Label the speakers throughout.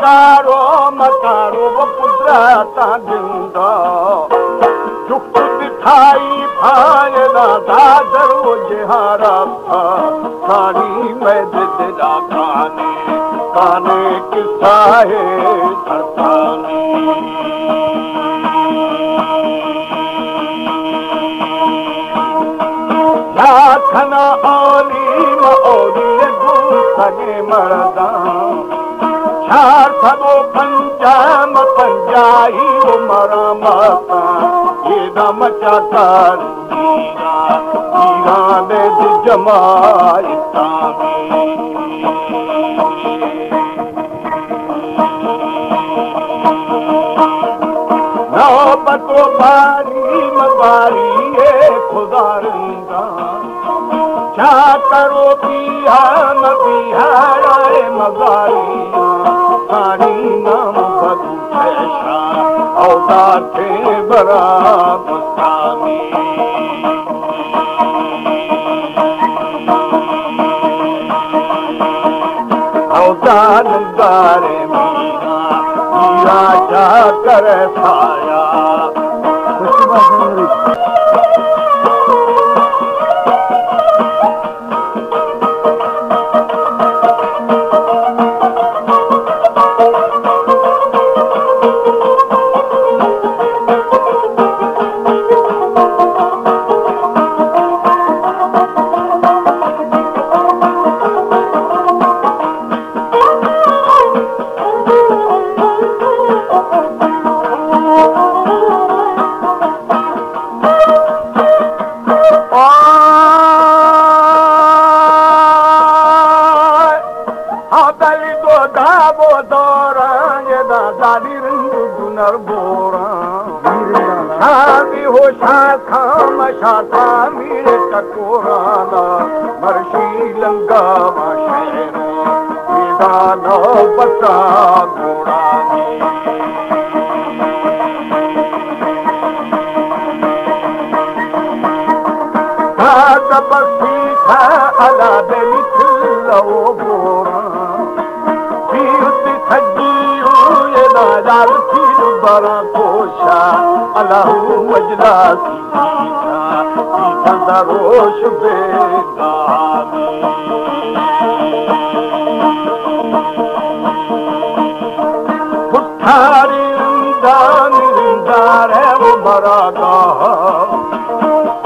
Speaker 1: मकारो मकारो वो कुदरता जिंदा चुप दिखाई भायना दादर वो जिहारा था सारी मैं दिला काने काने किस्सा है सरतानी लाखना ओली मौली सगे मरदा चार सबो पंजाम पंजाही वो मरा माता ये दम चाकार हीरा ने जमाई नौबतो बारी मबारी ये खुदा रंगा क्या करो बिहार बिहार मगारिया सारी नाम बदू ऐसा औदा थे बरा मुस्तामी औदा नगारे मीरा मीरा जा कर खाया शाता मेरे टकोराना मर्शी लंगावा शहर बेदाना बता घोड़ानी बसी था अला दलित लो बोरा सजी हुए नाल थी बड़ा कोशा अलाहू मजला रोश बेगानी पुठारी रिंदार है वो मरा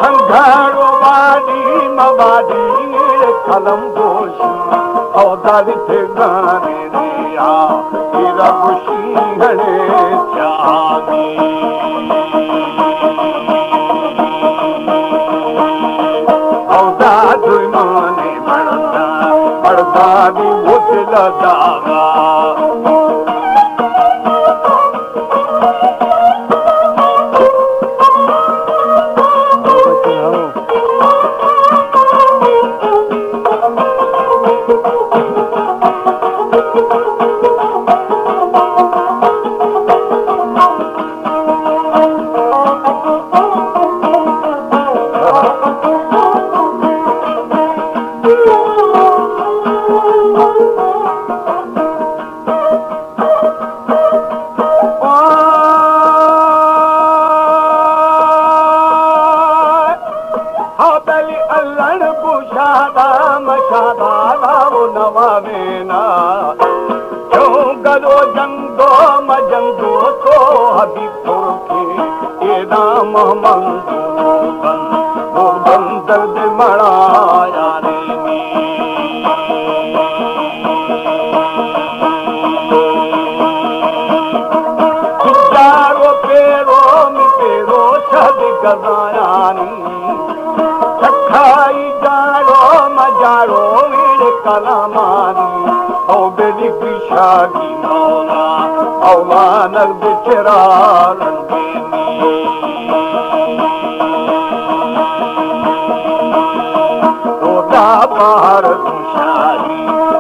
Speaker 1: संघारो वादी मवादी कलम गोश औदारी थे गाने रिया तेरा खुशी गणे चाहनी बड़दानी मुझला दागा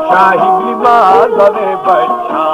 Speaker 1: शाही माधवे बच्चा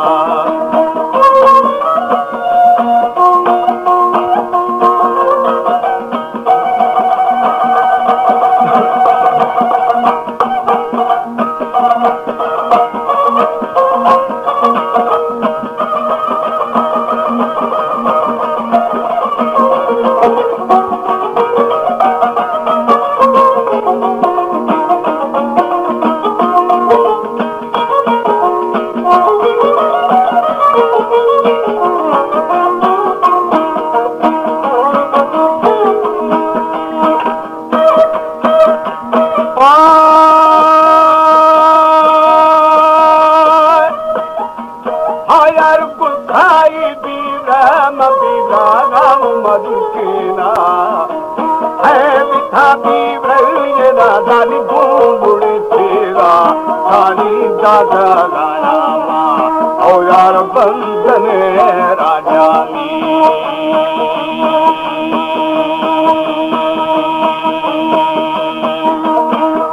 Speaker 1: थापी ब्रह्म दादानी गुंगुड़ी तेरा सानी दादा रामा और यार बंदने राजानी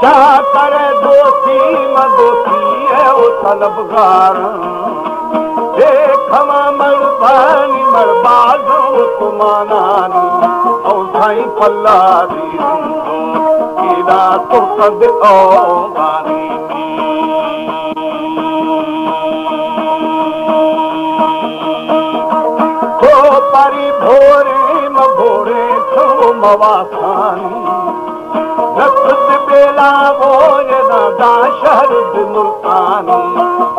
Speaker 1: क्या करे दोस्ती मदोस्ती है वो तलबगार देखमा मरबानी मरबाज तुमानानी और साईं पल्ला दी कीदा तुर्कद औगानी तो परी भोरे मभोरे तो मवासानी नक्द बेला वो नदा शहर मुल्तानी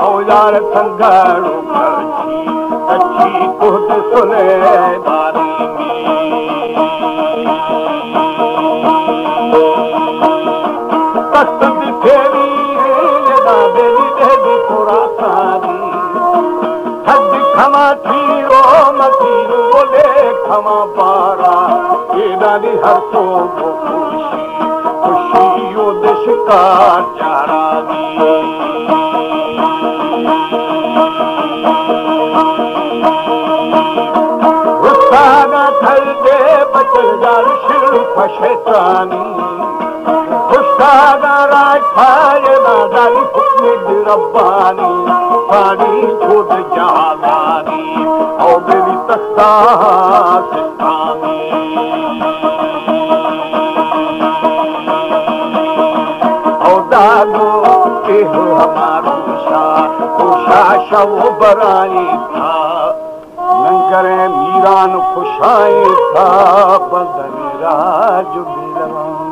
Speaker 1: और यार संगड़ू अच्छी कुछ सुने बारी तख्त दिखेरी बेली देवी थोड़ा सारी हज खमा थी रो मसीर बोले खमा पारा ये दादी हर तो खुशी खुशी देश का चारा शैतानी खुशदाना राज फाये नादानी हुक्म रब्बानी पानी छोड़ जावानी और मेरी तख्ता सिस्तानी और दादो के हो हमारो शाह वो बराई था नंगरे मीरान खुशाई था बदन राज बिलवा